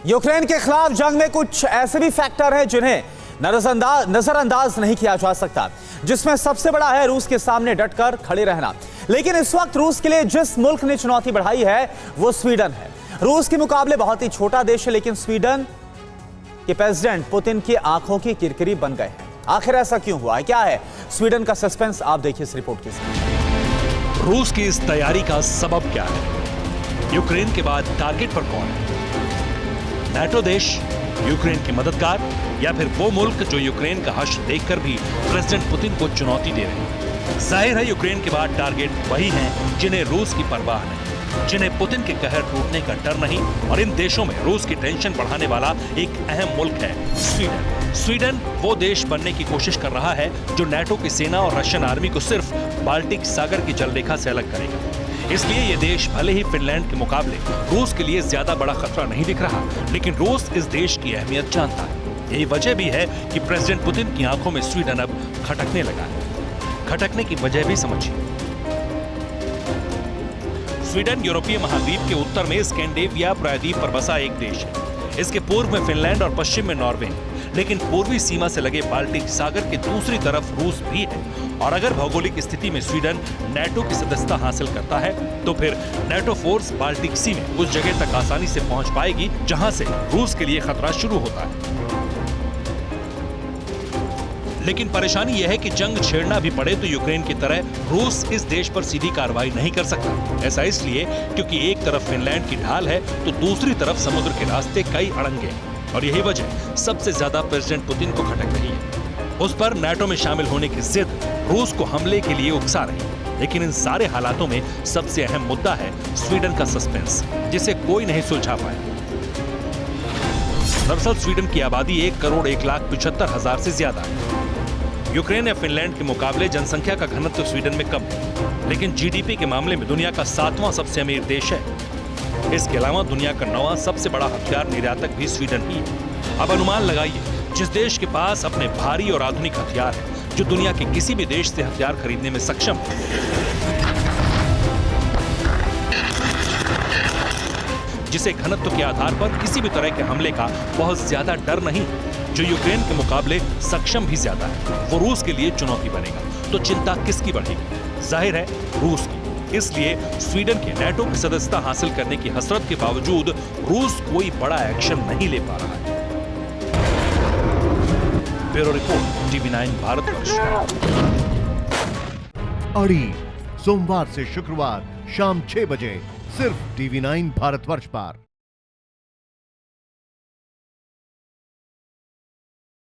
Ukraine के खिलाफ जंग में कुछ ऐसे भी फैक्टर हैं जिन्हें नजरअंदाज नहीं किया जा सकता, जिसमें सबसे बड़ा है रूस के सामने डटकर खड़े रहना। लेकिन इस वक्त रूस के लिए जिस मुल्क ने चुनौती बढ़ाई है वो स्वीडन है। रूस के मुकाबले बहुत ही छोटा देश है, लेकिन स्वीडन के प्रेसिडेंट पुतिन की आंखों की किरकिरी बन गए हैं। आखिर ऐसा क्यों हुआ है, क्या है स्वीडन का सस्पेंस, आप देखिए इस रिपोर्ट के साथ। रूस की इस तैयारी का सबब क्या है? यूक्रेन के बाद टारगेट पर कौन है? नाटो देश, यूक्रेन के मददगार, या फिर वो मुल्क जो यूक्रेन का हश्र देखकर भी प्रेसिडेंट पुतिन को चुनौती दे रहे हैं? जाहिर है यूक्रेन के बाद टारगेट वही हैं जिन्हें रूस की परवाह नहीं, जिन्हें पुतिन के कहर टूटने का डर नहीं। और इन देशों में रूस की टेंशन बढ़ाने वाला एक अहम मुल्क है स्वीडन। स्वीडन वो देश बनने की कोशिश कर रहा है जो नाटो की सेना और रशियन आर्मी को सिर्फ बाल्टिक सागर की जलरेखा से अलग करेगा। इसलिए ये देश भले ही फिनलैंड के मुकाबले रूस के लिए ज्यादा बड़ा खतरा नहीं दिख रहा, लेकिन रूस इस देश की अहमियत जानता है। यही वजह भी है कि प्रेसिडेंट पुतिन की आंखों में स्वीडन अब खटकने लगा है। खटकने की वजह भी समझिए। स्वीडन यूरोपीय महाद्वीप के उत्तर में स्कैंडिनेविया प्रायद्वीप पर बसा एक देश है। इसके पूर्व में फिनलैंड और पश्चिम में नॉर्वे, लेकिन पूर्वी सीमा से लगे बाल्टिक सागर की दूसरी तरफ रूस भी है। और अगर भौगोलिक स्थिति में स्वीडन नाटो की सदस्यता हासिल करता है तो फिर नाटो फोर्स बाल्टिक सी में उस जगह तक आसानी से पहुंच पाएगी जहां से रूस के लिए खतरा शुरू होता है। लेकिन परेशानी यह है कि जंग छेड़ना भी पड़े तो यूक्रेन की तरह रूस इस देश पर सीधी कार्रवाई नहीं कर सकता। ऐसा इसलिए क्योंकि एक तरफ फिनलैंड की ढाल है तो दूसरी तरफ समुद्र के रास्ते कई अड़ंगे हैं। और यही वजह सबसे ज्यादा प्रेसिडेंट पुतिन को खटक रही है। उस पर नाटो में शामिल होने की जिद रूस को हमले के लिए उकसा रही है। लेकिन इन सारे हालातों में सबसे अहम मुद्दा है स्वीडन का सस्पेंस, जिसे कोई नहीं सुलझा पाया। दरअसल स्वीडन की आबादी 1,01,75,000 से ज्यादा है। यूक्रेन या फिनलैंड के मुकाबले जनसंख्या का घनत्व स्वीडन में कम है, लेकिन जीडीपी के मामले में दुनिया का 7वां सबसे अमीर देश है। इसके अलावा दुनिया का 9वां सबसे बड़ा हथियार निर्यातक भी स्वीडन ही है। अब अनुमान लगाइए, जिस देश के पास अपने भारी और आधुनिक हथियार है, जो दुनिया के किसी भी देश से हथियार खरीदने में सक्षम है, जिसे घनत्व के आधार पर किसी भी तरह के हमले का बहुत ज्यादा डर नहीं, जो यूक्रेन के मुकाबले सक्षम भी ज्यादा है, वो रूस के लिए चुनौती बनेगा। तो चिंता किसकी बढ़ेगी? जाहिर है रूस की। इसलिए स्वीडन के नाटो की सदस्यता हासिल करने की हसरत के बावजूद रूस कोई बड़ा एक्शन नहीं ले पा रहा है। Bureau report, TV9 Bharatvarsh. अड़ी सोमवार से शुक्रवार शाम 6 बजे सिर्फ TV9 भारतवर्ष पर।